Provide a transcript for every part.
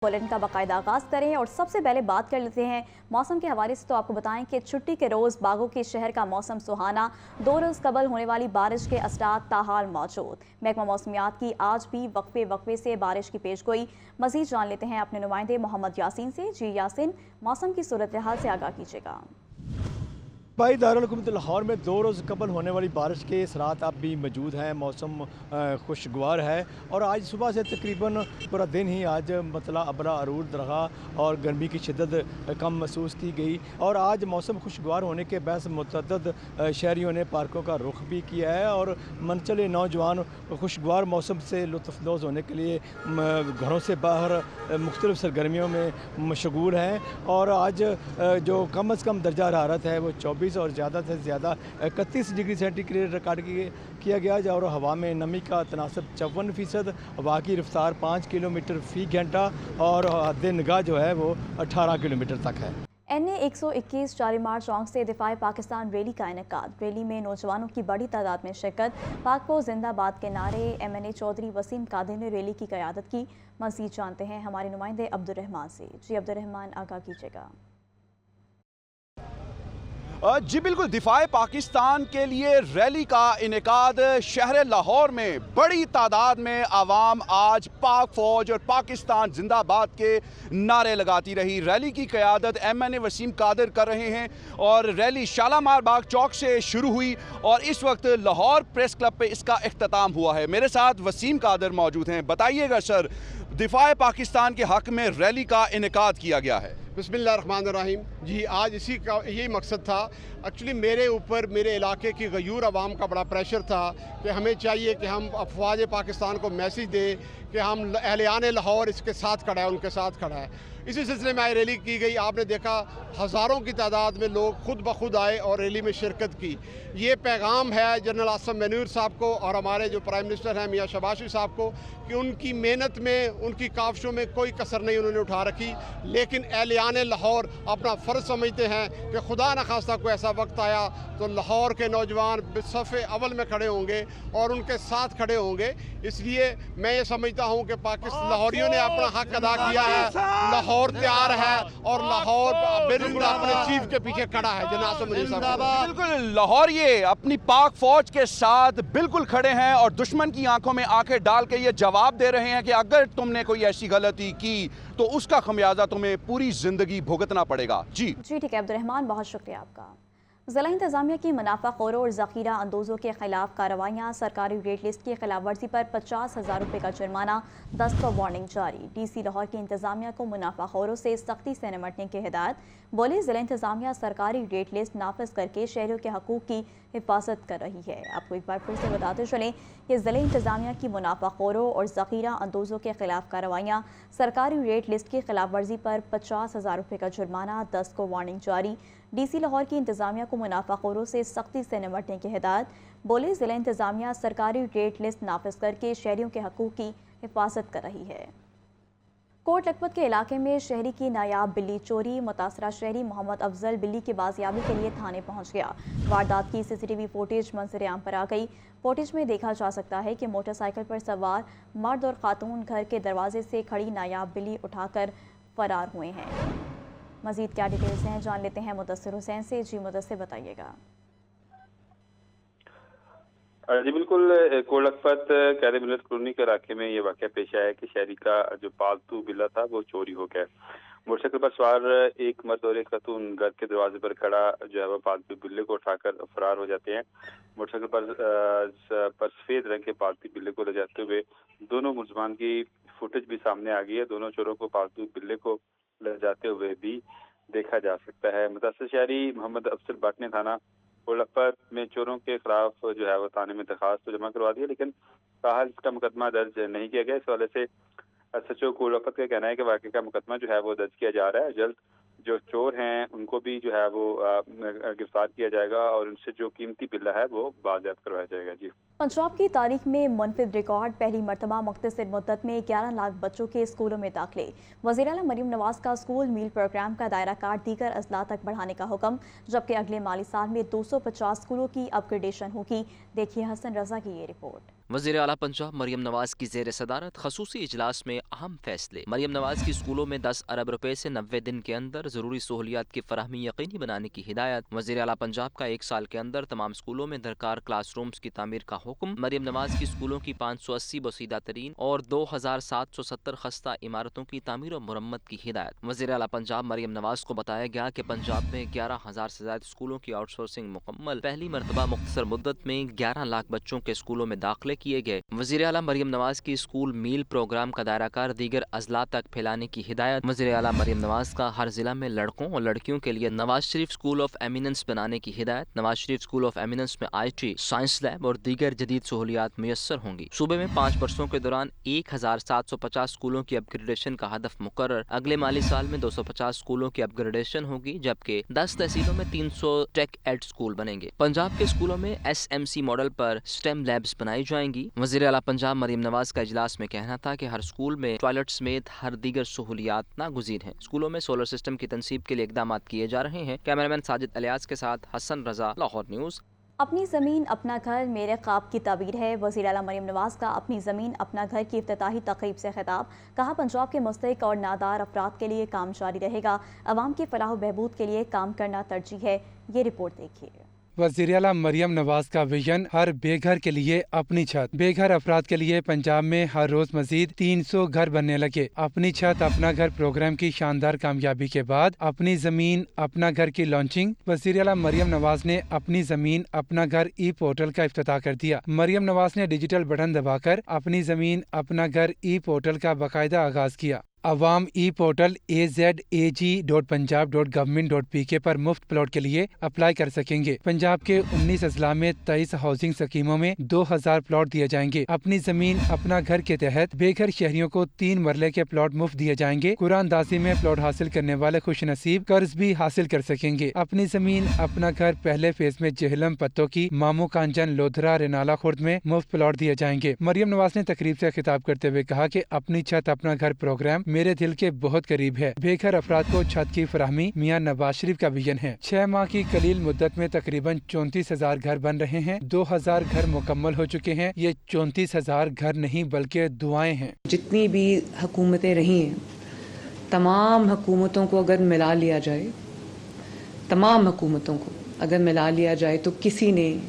Bulletin का बाकायदा आगाज करें और सबसे पहले बात कर लेते हैं मौसम के हवाले से। तो आपको बताएं कि छुट्टी के रोज बागों के शहर का मौसम सुहाना, 2 रोज कबल होने वाली बारिश के असरात ताहाल मौजूद। महकमा मौसमियात की आज भी वक्फे वक्फे से बारिश की पेशगोई। मजीद जान लेते हैं अपने नुमाइंदे मोहम्मद यासीन से। जी यासीन, मौसम की सूरत हाल से आगाह कीजिएगा। भाई दारुल हुकूमत लाहौर में 2 रोज़ कबल होने वाली बारिश के असरात अब भी मौजूद हैं। मौसम खुशगवार है और आज सुबह से तकरीबन पूरा दिन ही आज मतला अबरा अरूद रहा और गर्मी की शिद्दत कम महसूस की गई। और आज मौसम खुशगवार होने के बहस मुतअद्दिद शहरियों ने पार्कों का रुख भी किया है और मनचले नौजवान खुशगवार मौसम से लुत्फ़अंदोज़ होने के लिए घरों से बाहर मुख्तलिफ़ सरगर्मियों में मशगूल हैं। और आज जो कम अज़ कम दर्जा हरारत है वो 24 और ज़्यादा से ज़्यादा 31 डिग्री सेंटीग्रेड रिकॉर्ड किया गया और हवा में नमी का तनासब 54%, हवा की रफ्तार 5 किलोमीटर फ़ी घंटा और हद निगाह जो है वो 18 किलोमीटर तक है। NA 121 4 मार्च चौक से दिफाए पाकिस्तान रैली का इनेकाद। रैली में नौजवानों की बड़ी तादाद में शिरकत। पाक को जिंदाबाद के नारे। MNA चौधरी वसीम कादिर ने रैली की क़यादत की। मज़ीद जानते हैं हमारे नुमाइंदे अब्दुर्रहमान से। जी अब्दुर्रहमान, आगाह कीजिएगा। जी बिल्कुल, दिफाए पाकिस्तान के लिए रैली का इनेकाद। शहर लाहौर में बड़ी तादाद में आवाम आज पाक फ़ौज और पाकिस्तान जिंदाबाद के नारे लगाती रही। रैली की क़यादत MNA वसीम कादिर कर रहे हैं और रैली शालामार बाग चौक से शुरू हुई और इस वक्त लाहौर प्रेस क्लब पे इसका इख्तिताम हुआ है। मेरे साथ वसीम कादिर मौजूद हैं। बताइएगा सर, दिफाए पाकिस्तान के हक़ में रैली का इनेकाद किया गया है। बिस्मिल्लाहिर्रहमानिर्रहीम। जी, आज इसी का यही मकसद था। एक्चुअली मेरे ऊपर मेरे इलाके की गयूर आवाम का बड़ा प्रेशर था कि हमें चाहिए कि हम अफवाज पाकिस्तान को मैसेज दें कि हम अहलियान लाहौर इसके साथ खड़ा है, उनके साथ खड़ा है। इसी सिलसिले में आज रैली की गई। आपने देखा हज़ारों की तादाद में लोग खुद ब खुद आए और रैली में शिरकत की। ये पैगाम है जनरल आसिम मनूर साहब को और हमारे जो प्राइम मिनिस्टर हैं मियाँ शहबाज शरीफ साहब को कि उनकी मेहनत में, उनकी काविशों में कोई कसर नहीं उन्होंने उठा रखी। लेकिन अहलियान लाहौर अपना फ़र्ज़ समझते हैं कि खुदा न खास्ता कोई ऐसा वक्त आया तो लाहौर के नौजवान सफ़े अव्वल में खड़े होंगे और उनके साथ खड़े होंगे। इसलिए मैं ये समझता हूँ कि पाकिस्तान लाहौरियों ने अपना हक अदा किया है। लाहौर तैयार है और लाहौर बिल्कुल अपने चीफ के पीछे खड़ा है। जनाब बिल्कुल, लाहौर ये अपनी पाक फौज के साथ बिल्कुल खड़े हैं और दुश्मन की आंखों में आंखें डाल के ये जवाब दे रहे हैं कि अगर तुमने कोई ऐसी गलती की तो उसका खमियाजा तुम्हें पूरी जिंदगी भुगतना पड़ेगा। जी ठीक है अब्दुर्रहमान, बहुत शुक्रिया आपका। ज़िला इंतज़ामिया की मुनाफाखोरों और ज़ख़ीरा अंदोज़ों के खिलाफ कार्रवाइयाँ। सरकारी रेट लिस्ट की खिलाफ वर्जी पर 50,000 रुपये का जुर्माना, 10 को वार्निंग जारी। DC लाहौर की इंतज़ामिया को मुनाफाखोरों से सख्ती से निमटने की हिदायत। बोले ज़िला इंतज़ामिया सरकारी रेट लिस्ट नाफिज करके शहरियों के हकूक़ की हिफाजत कर रही है। आपको एक बार फिर से बताते चलें कि ज़िला इंतज़ामिया की मुनाफाखोरों और ज़ख़ीरा अंदोज़ों के खिलाफ कार्रवाइयाँ। सरकारी रेट लिस्ट की खिलाफ वर्जी पर 50,000 रुपये का जुर्माना, 10 को वार्निंग जारी। DC लाहौर की इंतज़ामिया को मुनाफाखोरों से सख्ती से निमटने की हिदायत। बोले ज़िला इंतज़ामिया सरकारी रेट लिस्ट नाफिज करके शहरियों के हकूक़ की हिफाजत कर रही है। कोट लखपत के इलाके में शहरी की नायाब बिल्ली चोरी। मुतासरा शहरी मोहम्मद अफजल बिल्ली की बाजियाबी के लिए थाने पहुंच गया। वारदात की CCTV फुटेज मंजर आम पर आ गई। फुटेज में देखा जा सकता है कि मोटरसाइकिल पर सवार मर्द और खातून घर के दरवाजे से खड़ी नायाब बिल्ली उठाकर फरार हुए हैं। मजीद क्या डिटेल्स हैं जान लेते हैं मुदस्सिर हुसैन से। जी मुदस्सिर, बताइएगा। जी बिल्कुल, कोट लखपत कैद मिलत कॉलोनी के इलाके में ये वाक़या पेश आया कि शहरी का जो पालतू बिल्ला था वो चोरी हो गया। मोटरसाइकिल पर सवार एक मर्द और एक खातून घर के दरवाजे पर खड़ा जो है वो पालतू बिल्ले को उठाकर फरार हो जाते हैं। मोटरसाइकिल पर सफ़ेद रंग के पालतू बिल्ले को ले जाते हुए दोनों मुलजमान की फुटेज भी सामने आ गई है। दोनों चोरों को पालतू बिल्ले को ले जाते हुए भी देखा जा सकता है। मुतासर शहरी मोहम्मद अफजल भट्ट ने थाना कोट लखपत में चोरों के खिलाफ जो है वो थाने में दरखास्त तो जमा करवा दी है, लेकिन ताहल इसका मुकदमा दर्ज नहीं किया गया। इस हवाले से SHO कोट लखपत का कहना है कि वाक़े का मुकदमा जो है वो दर्ज किया जा रहा है। जल्द जो चोर हैं उनको भी जो है वो गिरफ्तार किया जाएगा और उनसे जो कीमती बिल्ला है वो बाज़ियाब्त करवाया जाएगा। जी, पंजाब की तारीख में मुनफिद रिकॉर्ड। पहली मरतबा मुख्तसर मुद्दत में 11 लाख बच्चों के स्कूलों में दाखिले। वज़ीर आला मरीम नवाज का स्कूल मील प्रोग्राम का दायरा कार दीगर अजला तक बढ़ाने का हुक्म, जबकि अगले माली साल में 250 स्कूलों की अपग्रेडेशन होगी। देखिए हसन रजा की ये रिपोर्ट। वज़ीर आला पंजाब मरियम नवाज की ज़ेर सदारत खसूसी इजलास में अहम फैसले। मरियम नवाज की स्कूलों में 10 अरब रुपए से 90 दिन के अंदर ज़रूरी सहूलियात की फराहमी यकीनी बनाने की हिदायत। वज़ीर आला पंजाब का 1 साल के अंदर तमाम स्कूलों में दरकार क्लासरूम्स की तामीर का हुक्म। मरियम नवाज की स्कूलों की 580 बसीदा तरीन और 2770 खस्ता इमारतों की तामीर और मुरम्मत की हिदायत। वज़ीर आला पंजाब मरियम नवाज को बताया गया कि पंजाब में 11,000 से ज़्यादा स्कूलों की आउटसोर्सिंग मुकम्मल। पहली मरतबा मुख्तसर मुद्दत में 11 लाख बच्चों के स्कूलों में दाखिले किए गए। वज़ीर आला मरियम नवाज की स्कूल मील प्रोग्राम का दायरा कार दीगर अजला तक फैलाने की हिदायत। वज़ीर आला मरियम नवाज का हर जिला में लड़कों और लड़कियों के लिए Nawaz Sharif school of eminence बनाने की हिदायत। Nawaz Sharif school of eminence में IT, साइंस लैब और दीगर जदीद सहूलियात मुयस्सर होंगी। सूबे में 5 वर्षों के दौरान 1750 स्कूलों की अपग्रेडेशन का हदफ मुकर्रर। अगले माली साल में 250 स्कूलों की अपग्रेडेशन होगी, जबकि 10 तहसीलों में 300 टेक एड स्कूल बनेंगे। पंजाब के स्कूलों में SMC मॉडल पर स्टेम लैब्स बनाई जाएंगी। वज़ीर आला पंजाब मरियम नवाज का इजलास में कहना था कि हर स्कूल में टॉयलेट समेत हर दीगर सहूलियात नागुज़ीर हैं। स्कूलों में सोलर सिस्टम की तनसीब के लिए इकदाम किए जा रहे हैं। कैमरामैन साजिद अलियास के साथ हसन रजा, लाहौर न्यूज़। अपनी ज़मीन अपना घर मेरे ख्वाब की ताबीर है। वज़ीर आला मरियम नवाज का अपनी ज़मीन अपना घर की इफ्तिताही तक़रीब से खिताब। कहा, पंजाब के मुस्तहिक और नादार अफराद के लिए काम जारी रहेगा। अवाम की फलाह बहबूद के लिए काम करना तरजीह है। ये रिपोर्ट देखिए। वज़ीर आला मरियम नवाज का विजन हर बेघर के लिए अपनी छत। बेघर अफराद के लिए पंजाब में हर रोज मजीद 300 घर बनने लगे। अपनी छत अपना घर प्रोग्राम की शानदार कामयाबी के बाद अपनी जमीन अपना घर की लॉन्चिंग। वज़ीर आला मरियम नवाज ने अपनी जमीन अपना घर पोर्टल का इफ्तिताह कर दिया। मरियम नवाज ने डिजिटल बटन दबाकर अपनी जमीन अपना घर पोर्टल का बाकायदा आगाज किया। अवाम पोर्टल az.ag.punjab.government.pk पर मुफ्त प्लॉट के लिए अप्लाई कर सकेंगे। पंजाब के 19 अजला में 23 हाउसिंग स्कीमों में 2000 प्लॉट दिए जाएंगे। अपनी जमीन अपना घर के तहत बेघर शहरियों को 3 मरले के प्लॉट मुफ्त दिए जाएंगे। कुरानदाजी में प्लॉट हासिल करने वाले खुश नसीब कर्ज भी हासिल कर सकेंगे। अपनी जमीन अपना घर पहले फेज में जेहलम पत्तों की मामू कांचन लोधरा रेनाला खुर्द में मुफ्त प्लॉट दिए जाएंगे। मरियम नवाज ने तकरीब से खिताब करते हुए कहा कि अपनी छत अपना घर प्रोग्राम मेरे दिल के बहुत करीब है। बेघर अफराद को छत की फराहमी मियां नवाज शरीफ का विजन है। 6 माह की कलील मुद्दत में तकरीबन 34,000 घर बन रहे हैं। 2,000 घर मुकम्मल हो चुके हैं। ये 34,000 घर नहीं बल्कि दुआएं हैं। जितनी भी हुकूमतें रही हैं, तमाम हुकूमतों को अगर मिला लिया जाए, तमाम हुकूमतों को अगर मिला लिया जाए तो किसी ने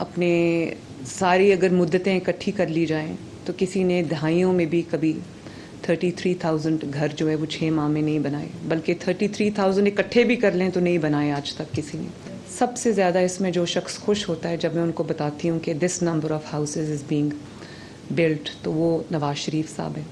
अपने सारी अगर मुद्दतें इकट्ठी कर ली जाएं तो किसी ने दहाइयों में भी कभी 33,000 घर जो है वो 6 माह में नहीं बनाए, बल्कि 33,000 इकट्ठे भी कर लें तो नहीं बनाए आज तक किसी ने। सबसे ज़्यादा इसमें जो शख्स खुश होता है जब मैं उनको बताती हूँ कि this number of houses is being built, तो वो नवाज शरीफ साहब हैं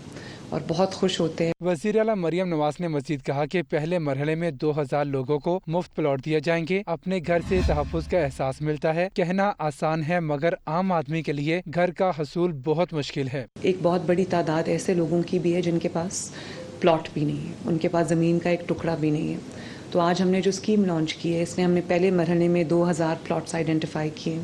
और बहुत खुश होते हैं। वज़ीर आला मरियम नवाज ने मज़ीद कहा कि पहले मरहले में 2,000 लोगों को मुफ्त प्लॉट दिए जाएंगे। अपने घर से तहफ़्फ़ुज़ का एहसास मिलता है। कहना आसान है मगर आम आदमी के लिए घर का हसूल बहुत मुश्किल है। एक बहुत बड़ी तादाद ऐसे लोगों की भी है जिनके पास प्लॉट भी नहीं है, उनके पास ज़मीन का एक टुकड़ा भी नहीं है। तो आज हमने जो स्कीम लॉन्च की है, इसने हमने पहले मरहले में 2,000 प्लॉट्स आइडेंटिफाई किए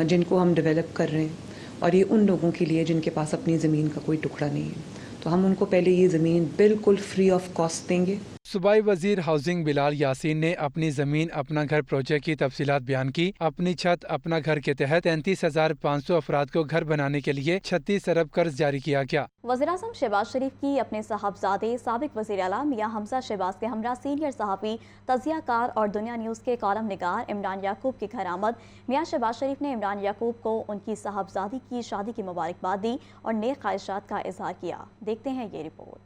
जिनको हम डेवलप कर रहे हैं, और ये उन लोगों के लिए जिनके पास अपनी ज़मीन का कोई टुकड़ा नहीं है। तो हम उनको पहले ये ज़मीन बिल्कुल फ्री ऑफ कॉस्ट देंगे। सूबाई वजीर हाउसिंग बिलाल यासीन ने अपनी जमीन अपना घर प्रोजेक्ट की तफसीलात बयान की। अपनी छत अपना घर के तहत 33,500 अफराद को घर बनाने के लिए 36 अरब कर्ज जारी किया गया। वज़ीर-ए-आज़म शहबाज शरीफ की अपने साहबजादे साबिक वज़ीर आला मियां हमजा शहबाज के हमरा सीनियर सहाफ़ी, तज़ियाकार और दुनिया न्यूज़ के कॉलम निगार इमरान याकूब की घर आमद। मियां शहबाज शरीफ ने इमरान याकूब को उनकी साहबजादी की शादी की मुबारकबाद दी और नेक ख्वाहिशात का इजहार किया। देखते हैं ये रिपोर्ट।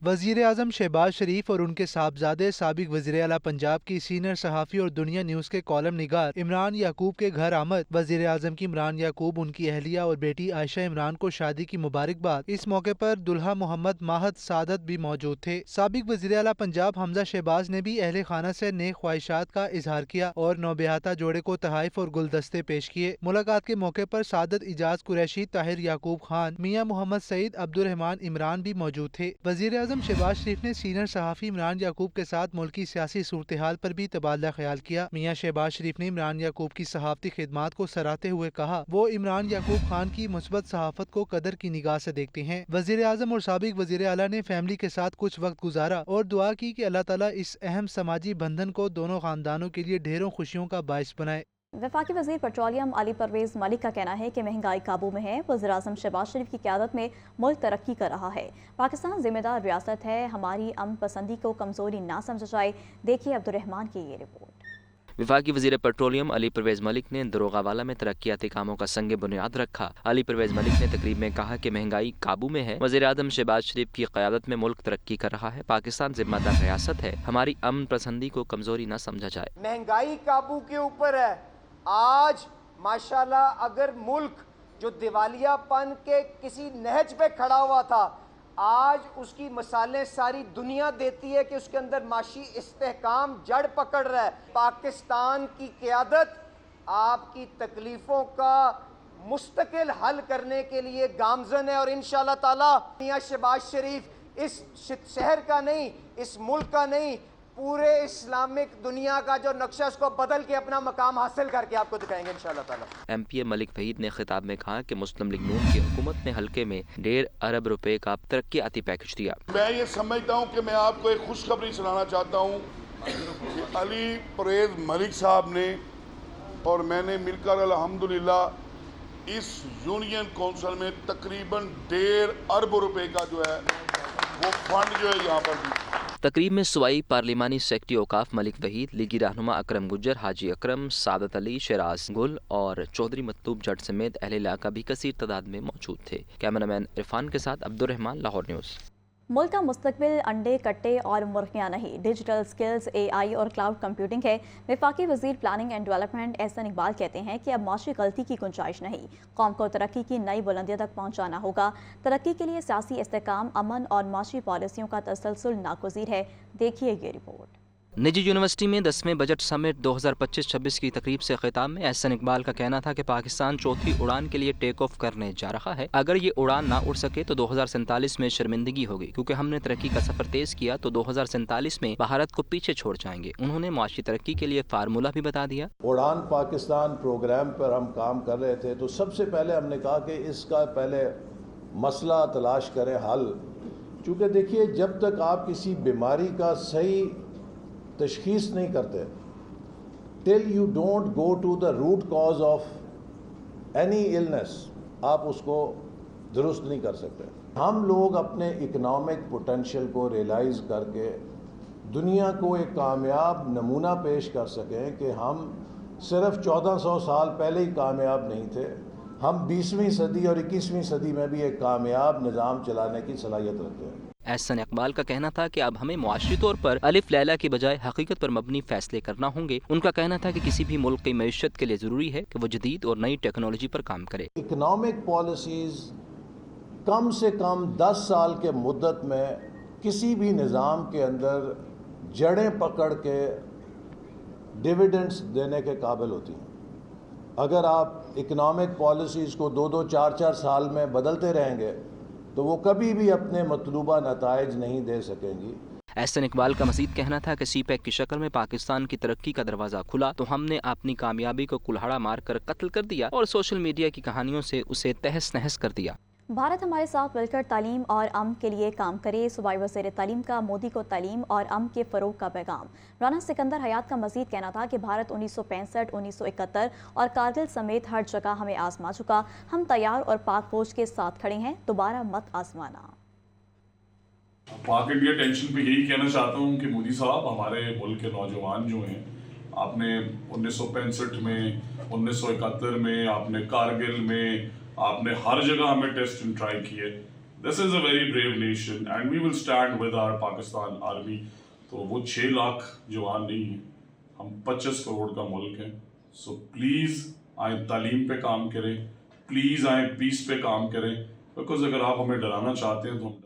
वज़ीर आज़म शहबाज शरीफ और उनके साहबजादे साबिक वज़ीर आला पंजाब की सीनियर सहाफ़ी और दुनिया न्यूज़ के कॉलम निगार इमरान याकूब के घर आमद। वज़ीर आज़म की इमरान याकूब, उनकी अहलिया और बेटी आयशा इमरान को शादी की मुबारकबाद। इस मौके पर दुल्हा मोहम्मद माहद सादत भी मौजूद थे। साबिक वज़ीर आला पंजाब हमजा शहबाज ने भी अहले खाना से नेक ख्वाहिशात का इजहार किया और नौबेहाता जोड़े को तहाइफ और गुलदस्ते पेश किए। मुलाकात के मौके पर सादत इजाज कुरैशी, ताहिर याकूब खान, मियाँ मोहम्मद सईद, अब्दुर्रहमान इमरान भी मौजूद थे। वज़ीर शहबाज शरीफ ने सीनियर सहाफ़ी इमरान याकूब के साथ मुल्की सियासी सूरत हाल पर भी तबादला ख्याल किया। मियां शहबाज शरीफ ने इमरान याकूब की सहाफ़ती खिदमात को सराहते हुए कहा, वो इमरान याकूब खान की मुस्बत सहाफ़त को कदर की निगाह से देखते हैं। वज़ीर आज़म और साबिक वज़ीर आला ने फैमिली के साथ कुछ वक्त गुजारा और दुआ की कि अल्लाह ताला इस अहम समाजी बंधन को दोनों खानदानों के लिए ढेरों खुशियों का बाइस बनाए। वफाकी वज़ीर पेट्रोलियम अली परवेज़ मलिक का कहना है कि महंगाई काबू में है। वज़ीर-ए-आज़म शहबाज शरीफ की क़यादत में मुल्क तरक्की कर रहा है। पाकिस्तान ज़िम्मेदार रियासत है, हमारी अमन पसंदी को कमज़ोरी ना समझा जाए। देखिए अब्दुर्रहमान की ये रिपोर्ट। वफाकी वज़ीर पेट्रोलियम अली परवेज़ मलिक ने दरोगावाला में तरक्याती कामों का संग बुनियाद रखा। अली परवेज़ मलिक ने तकरीब में कहा कि महंगाई काबू में है। वज़ीर-ए-आज़म शहबाज शरीफ की क़यादत में मुल्क तरक्की कर रहा है। पाकिस्तान ज़िम्मेदार रियासत है, हमारी अमन पसंदी को कमज़ोरी न समझा जाए। महंगाई काबू के ऊपर है। आज माशाल्लाह अगर मुल्क जो दिवालियापन के किसी नहज पे खड़ा हुआ था, आज उसकी मिसालें सारी दुनिया देती है कि उसके अंदर माशी इस्तेहकाम जड़ पकड़ रहा है। पाकिस्तान की क़यादत आपकी तकलीफ़ों का मुस्तकिल हल करने के लिए गामज़न है और इंशाअल्लाह ताला मियां शहबाज शरीफ इस शहर का नहीं, इस मुल्क का नहीं, पूरे इस्लामिक दुनिया का जो नक्शा उसको बदल के अपना मकाम हासिल करके आपको दिखाएंगे इंशाअल्लाह ताला। MP मलिक वहीद ने खिताब में कहा कि मुस्लिम लीग नून की हुकूमत ने हल्के में 1.5 अरब रुपए का तरक्याती पैकेज दिया। मैं ये समझता हूँ कि मैं आपको एक खुशखबरी सुनाना चाहता हूँ कि अली परवेज़ मलिक साहब ने और मैंने मिलकर अल्हम्दुलिल्लाह इस यूनियन कौंसिल में तकरीबन 1.5 अरब रुपए का जो है वो फंड जो है यहाँ पर दी। तकरीब में सूबाई पार्लिमानी सेक्रेटरी औकाफ मलिक वहीद, लीगी रहनुमा अकरम गुज्जर, हाजी अकरम, सादत अली, शराज गुल और चौधरी मतलूब जट समेत अहले इलाका भी कसीर तादाद में मौजूद थे। कैमरामैन इरफान के साथ अब्दुर्रहमान, लाहौर न्यूज़। मुल्क का मुस्तकबिल अंडे, कट्टे और मुर्गियाँ नहीं, डिजिटल स्किल्स, AI और क्लाउड कंप्यूटिंग है। वफाकी वज़ीर planning and development Ahsan Iqbal कहते हैं कि अब माशी गलती की गुंजाइश नहीं, कौम को तरक्की की नई बुलंदियों तक पहुँचाना होगा। तरक्की के लिए सियासी इस्तेहकाम, अमन और माशी पॉलिसियों का तसलसल नागुज़ीर है। देखिए ये रिपोर्ट। निजी यूनिवर्सिटी में 10वें बजट समिट 2025-26 की तकरीब से खिताब में एहसन इकबाल का कहना था कि पाकिस्तान चौथी उड़ान के लिए टेक ऑफ करने जा रहा है। अगर ये उड़ान ना उड़ सके तो 2047 में शर्मिंदगी होगी, क्योंकि हमने तरक्की का सफर तेज किया तो 2047 में भारत को पीछे छोड़ जाएंगे। उन्होंने माशी तरक्की के लिए फार्मूला भी बता दिया। उड़ान पाकिस्तान प्रोग्राम पर हम काम कर रहे थे तो सबसे पहले हमने कहा कि इसका पहले मसला तलाश करें हल, चूँकि देखिए जब तक आप किसी बीमारी का सही तशखीस नहीं करते, till you don't go to the root cause of any illness, आप उसको दुरुस्त नहीं कर सकते। हम लोग अपने इकोनॉमिक पोटेंशियल को रियलाइज़ करके दुनिया को एक कामयाब नमूना पेश कर सकें कि हम सिर्फ 1400 साल पहले ही कामयाब नहीं थे, हम 20वीं सदी और 21वीं सदी में भी एक कामयाब निज़ाम चलाने की सलाहियत रखते हैं। एहसन इकबाल का कहना था कि अब हमें मुआशरी तौर पर अलिफ लैला की बजाय हकीकत पर मबनी फैसले करना होंगे। उनका कहना था कि किसी भी मुल्क की मईशत के लिए ज़रूरी है कि वो जदीद और नई टेक्नोलॉजी पर काम करे। इकनॉमिक पॉलिसीज़ कम से कम 10 साल के मुद्दत में किसी भी निज़ाम के अंदर जड़ें पकड़ के डिविडेंड्स देने के काबिल होती हैं। अगर आप इकनॉमिक पॉलिसीज़ को 2-2, 4-4 साल में बदलते रहेंगे तो वो कभी भी अपने मतलूबा नताइज नहीं दे सकेंगी। एहसन इकबाल का मज़ीद कहना था कि CPEC की शक्ल में पाकिस्तान की तरक्की का दरवाज़ा खुला तो हमने अपनी कामयाबी को कुल्हाड़ा मार कर कत्ल कर दिया और सोशल मीडिया की कहानियों से उसे तहस नहस कर दिया। भारत हमारे साथ मिलकर तालीम और अमन के लिए काम करे, सूबाई वज़ीर तालीम का मोदी को तालीम और अमन के फ़रोग का पैगाम। राना सिकंदर हयात का मज़ीद कहना था कि भारत 1965, 1971 और कारगिल समेत हर जगह हमें आजमा चुका, हम तैयार और पाक फौज के साथ खड़े हैं, दोबारा मत आजमाना। पाक इंडिया टेंशन पे यही कहना चाहता हूँ कि मोदी साहब, हमारे मुल्क के नौजवान जो हैं, आपने 1965 में, 1971 में, आपने कारगिल में, आपने हर जगह हमें टेस्ट एंड ट्राई किए। This is a very brave nation and we will stand with our Pakistan army. तो वो 6 लाख जवान नहीं हैं, हम 25 करोड़ का मुल्क है। सो प्लीज़ आए तालीम पे काम करें, प्लीज़ आए पीस पे काम करें, बिकॉज अगर आप हमें डराना चाहते हैं तो हम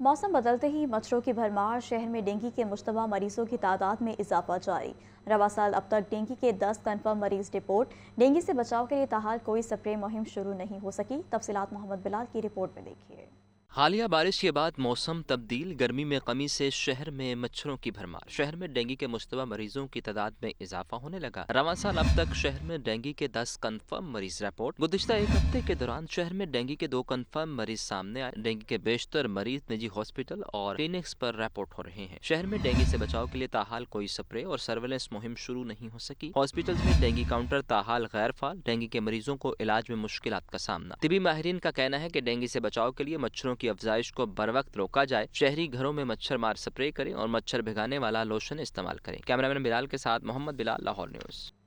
मौसम बदलते ही मच्छरों की भरमार, शहर में डेंगू के मुश्तबा मरीजों की तादाद में इजाफा जारी। रवा साल अब तक डेंगू के 10 कन्फर्म मरीज रिपोर्ट। डेंगू से बचाव के लिए ताहाल कोई स्प्रे मुहिम शुरू नहीं हो सकी। तफसीलात मोहम्मद बिलाल की रिपोर्ट में देखिए। हालिया बारिश के बाद मौसम तब्दील, गर्मी में कमी से शहर में मच्छरों की भरमार। शहर में डेंगू के मुश्तबा मरीजों की तादाद में इजाफा होने लगा। रवां साल अब तक शहर में डेंगू के 10 कन्फर्म मरीज रिपोर्ट। गुज़िश्ता एक हफ्ते के दौरान शहर में डेंगू के 2 कन्फर्म मरीज सामने आए। डेंगू के बेशतर मरीज निजी हॉस्पिटल और क्लिनिक्स पर रिपोर्ट हो रहे हैं। शहर में डेंगू से बचाव के लिए ताहाल कोई स्प्रे और सर्वेलेंस मुहिम शुरू नहीं हो सकी। हॉस्पिटल में डेंगू काउंटर ताहाल गैर फाल। डेंगू के मरीजों को इलाज में मुश्किलात का सामना। तिबी माहिरीन का कहना है कि डेंगू से बचाव के लिए मच्छरों की अफजाइश को बर वक्त रोका जाए। शहरी घरों में मच्छर मार स्प्रे करें और मच्छर भिगाने वाला लोशन इस्तेमाल करें। कैमरामैन बिलाल के साथ मोहम्मद बिलाल, लाहौर न्यूज़।